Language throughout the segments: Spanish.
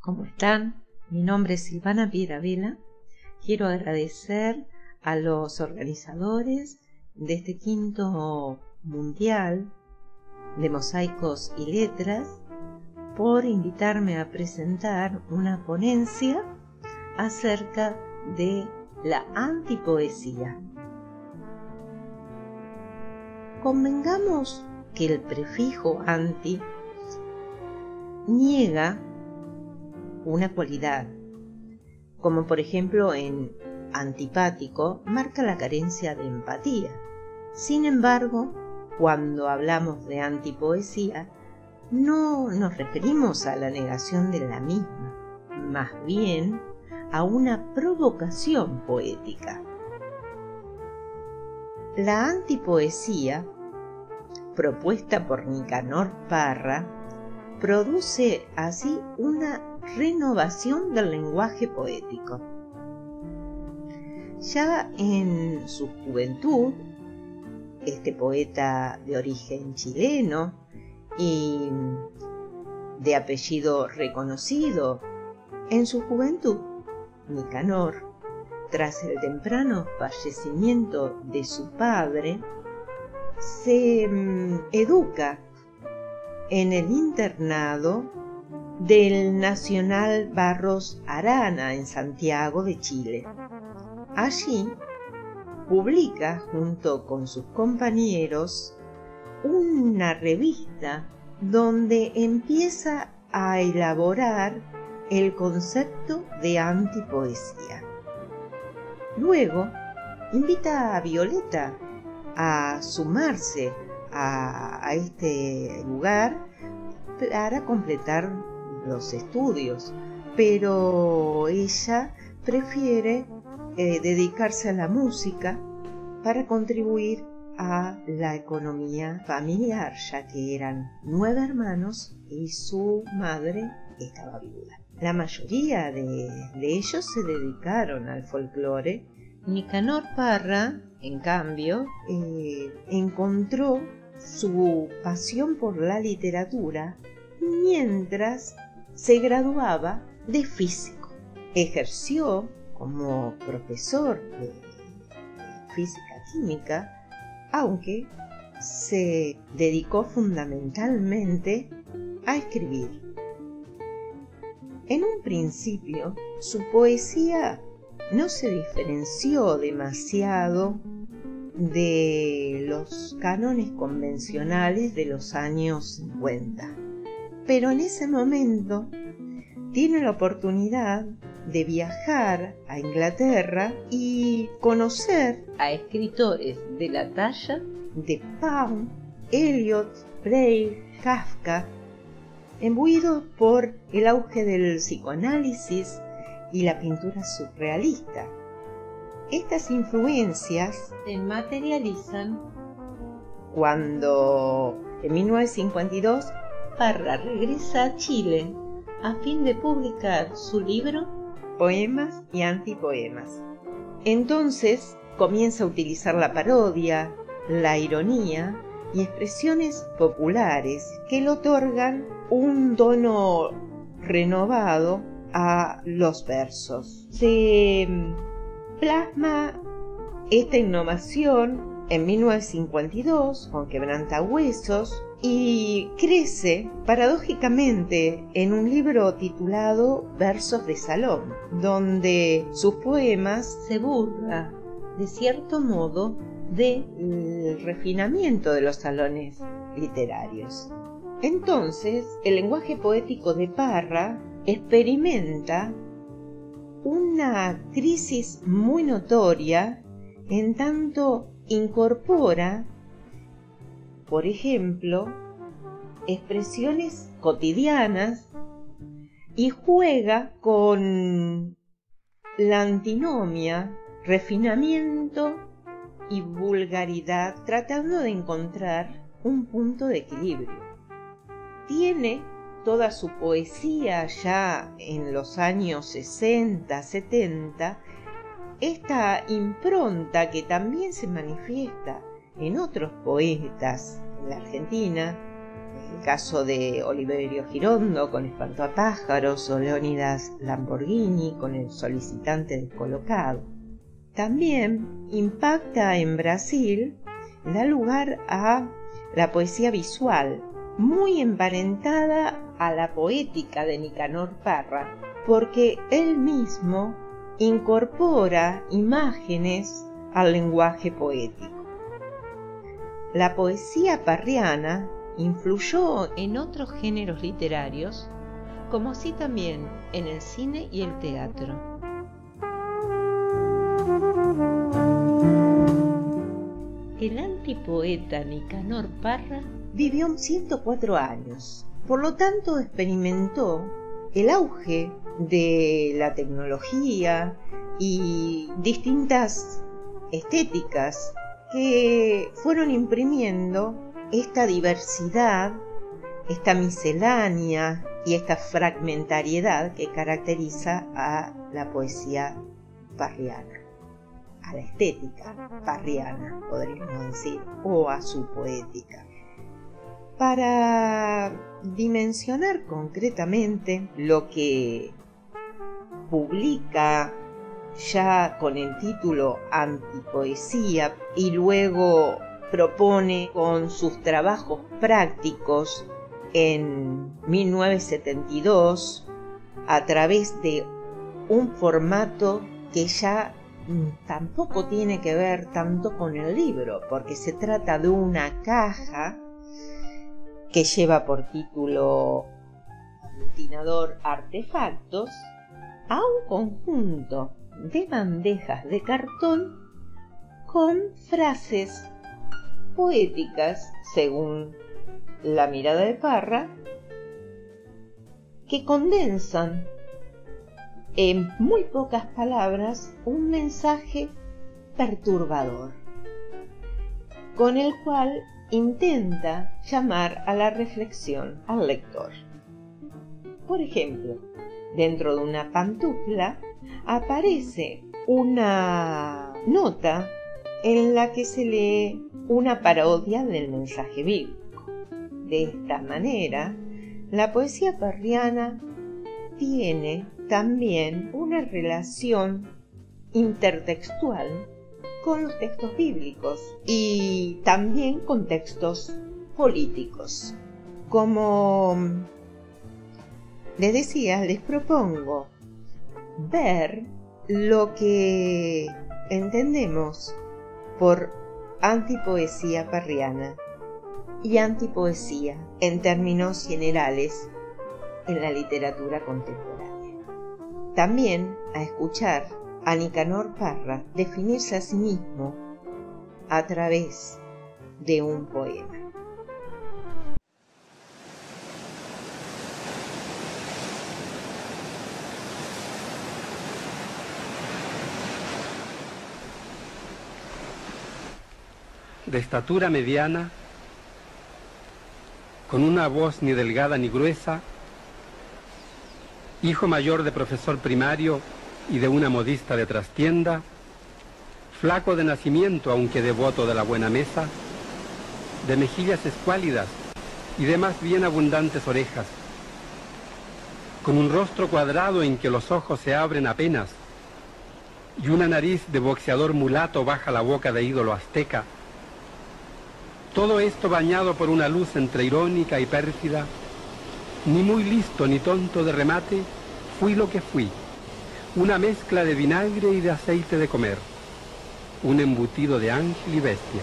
¿Cómo están? Mi nombre es Silvana Piedravela. Quiero agradecer a los organizadores de este quinto mundial de mosaicos y letras por invitarme a presentar una ponencia acerca de la antipoesía. Convengamos que el prefijo anti niega una cualidad, como por ejemplo en antipático marca la carencia de empatía. Sin embargo, cuando hablamos de antipoesía, no nos referimos a la negación de la misma, más bien a una provocación poética. La antipoesía, propuesta por Nicanor Parra, produce así una renovación del lenguaje poético. Ya en su juventud, este poeta de origen chileno y de apellido reconocido, en su juventud, Nicanor, tras el temprano fallecimiento de su padre, se educa en el internado del Nacional Barros Arana en Santiago de Chile. Allí publica junto con sus compañeros una revista donde empieza a elaborar el concepto de antipoesía. Luego invita a Violeta a sumarse a este lugar para completar los estudios, pero ella prefiere dedicarse a la música para contribuir a la economía familiar, ya que eran 9 hermanos y su madre estaba viuda. La mayoría de ellos se dedicaron al folclore. Nicanor Parra, en cambio, encontró su pasión por la literatura mientras se graduaba de físico. Ejerció como profesor de física química, aunque se dedicó fundamentalmente a escribir. En un principio, su poesía no se diferenció demasiado de los cánones convencionales de los años 50. Pero en ese momento tiene la oportunidad de viajar a Inglaterra y conocer a escritores de la talla de Pound, Eliot, Braille, Kafka, imbuidos por el auge del psicoanálisis y la pintura surrealista. Estas influencias se materializan cuando, en 1952, Parra regresa a Chile a fin de publicar su libro Poemas y Antipoemas. Entonces comienza a utilizar la parodia, la ironía y expresiones populares que le otorgan un tono renovado a los versos. Se plasma esta innovación en 1952 con Quebrantahuesos y crece paradójicamente en un libro titulado Versos de Salón, donde sus poemas se burla de cierto modo del refinamiento de los salones literarios. Entonces, el lenguaje poético de Parra experimenta una crisis muy notoria en tanto incorpora, por ejemplo, expresiones cotidianas y juega con la antinomia, refinamiento y vulgaridad, tratando de encontrar un punto de equilibrio. Tiene toda su poesía ya en los años 60, 70, esta impronta que también se manifiesta en otros poetas en la Argentina, el caso de Oliverio Girondo con Espantapájaros o Leónidas Lamborghini con El solicitante descolocado. También impacta en Brasil, da lugar a la poesía visual, muy emparentada a la poética de Nicanor Parra, porque él mismo incorpora imágenes al lenguaje poético. La poesía parriana influyó en otros géneros literarios, como así también en el cine y el teatro. El antipoeta Nicanor Parra vivió 104 años, por lo tanto experimentó el auge de la tecnología y distintas estéticas que fueron imprimiendo esta diversidad, esta miscelánea y esta fragmentariedad que caracteriza a la poesía parriana, a la estética parriana, podríamos decir, o a su poética. Para dimensionar concretamente lo que publica ya con el título Antipoesía y luego propone con sus trabajos prácticos en 1972 a través de un formato que ya tampoco tiene que ver tanto con el libro, porque se trata de una caja que lleva por título Aglutinador Artefactos, a un conjunto de bandejas de cartón con frases poéticas, según la mirada de Parra, que condensan en muy pocas palabras un mensaje perturbador, con el cual intenta llamar a la reflexión al lector. Por ejemplo, dentro de una pantufla aparece una nota en la que se lee una parodia del mensaje bíblico. De esta manera, la poesía parriana tiene también una relación intertextual con los textos bíblicos y también con textos políticos. Como les decía, les propongo ver lo que entendemos por antipoesía parriana y antipoesía en términos generales en la literatura contemporánea. También a escuchar a Nicanor Parra definirse a sí mismo a través de un poema. De estatura mediana, con una voz ni delgada ni gruesa, hijo mayor de profesor primario y de una modista de trastienda, flaco de nacimiento aunque devoto de la buena mesa, de mejillas escuálidas y de más bien abundantes orejas, con un rostro cuadrado en que los ojos se abren apenas y una nariz de boxeador mulato baja la boca de ídolo azteca. Todo esto bañado por una luz entre irónica y pérfida, ni muy listo ni tonto de remate, fui lo que fui, una mezcla de vinagre y de aceite de comer, un embutido de ángel y bestia.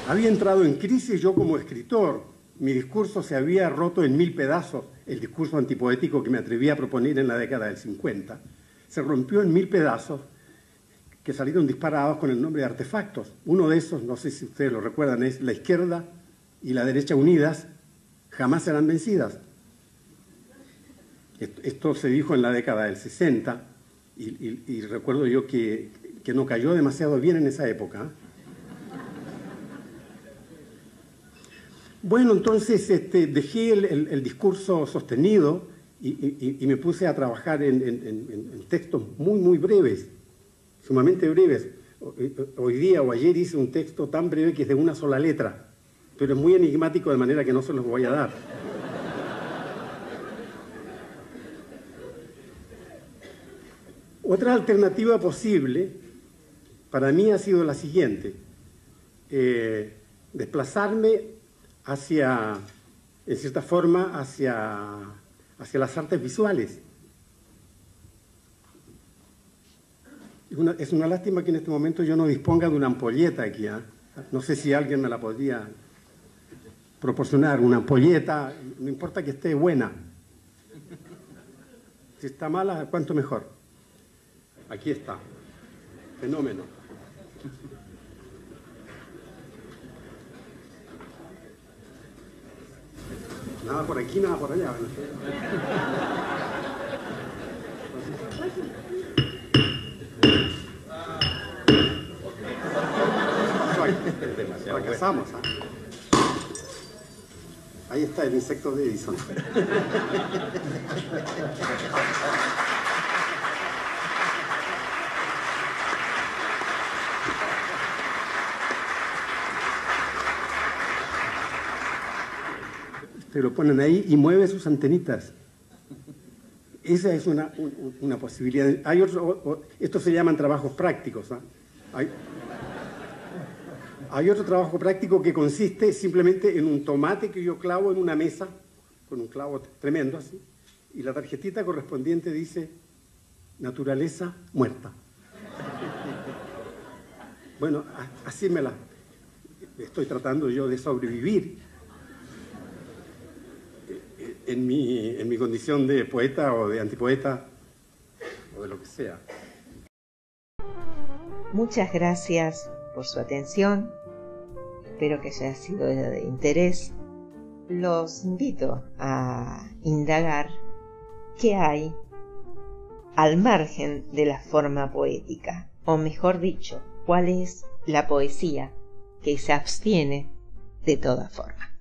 Había entrado en crisis yo como escritor. Mi discurso se había roto en 1000 pedazos, el discurso antipoético que me atreví a proponer en la década del 50. Se rompió en 1000 pedazos que salieron disparados con el nombre de artefactos. Uno de esos, no sé si ustedes lo recuerdan, es la izquierda y la derecha unidas jamás serán vencidas. Esto se dijo en la década del 60 y recuerdo yo que no cayó demasiado bien en esa época. Bueno, entonces dejé el discurso sostenido y me puse a trabajar en textos muy, muy breves, sumamente breves. Hoy día o ayer hice un texto tan breve que es de una sola letra, pero es muy enigmático de manera que no se los voy a dar. Otra alternativa posible para mí ha sido la siguiente: desplazarme hacia, en cierta forma, hacia las artes visuales. Es una lástima que en este momento yo no disponga de una ampolleta aquí, ¿eh? No sé si alguien me la podría proporcionar, una ampolleta, no importa que esté buena. Si está mala, cuánto mejor. Aquí está. Fenómeno. Nada por aquí, nada por allá. Fracasamos, ¿eh? Ahí está el insecto de Edison. Te lo ponen ahí y mueve sus antenitas. Esa es una posibilidad. Hay estos se llaman trabajos prácticos, ¿eh? Hay otro trabajo práctico que consiste simplemente en un tomate que yo clavo en una mesa, con un clavo tremendo así, y la tarjetita correspondiente dice naturaleza muerta. Bueno, así estoy tratando yo de sobrevivir en mi condición de poeta o de antipoeta o de lo que sea. Muchas gracias por su atención. Espero que haya sido de interés. Los invito a indagar qué hay al margen de la forma poética, o mejor dicho, cuál es la poesía que se abstiene de toda forma.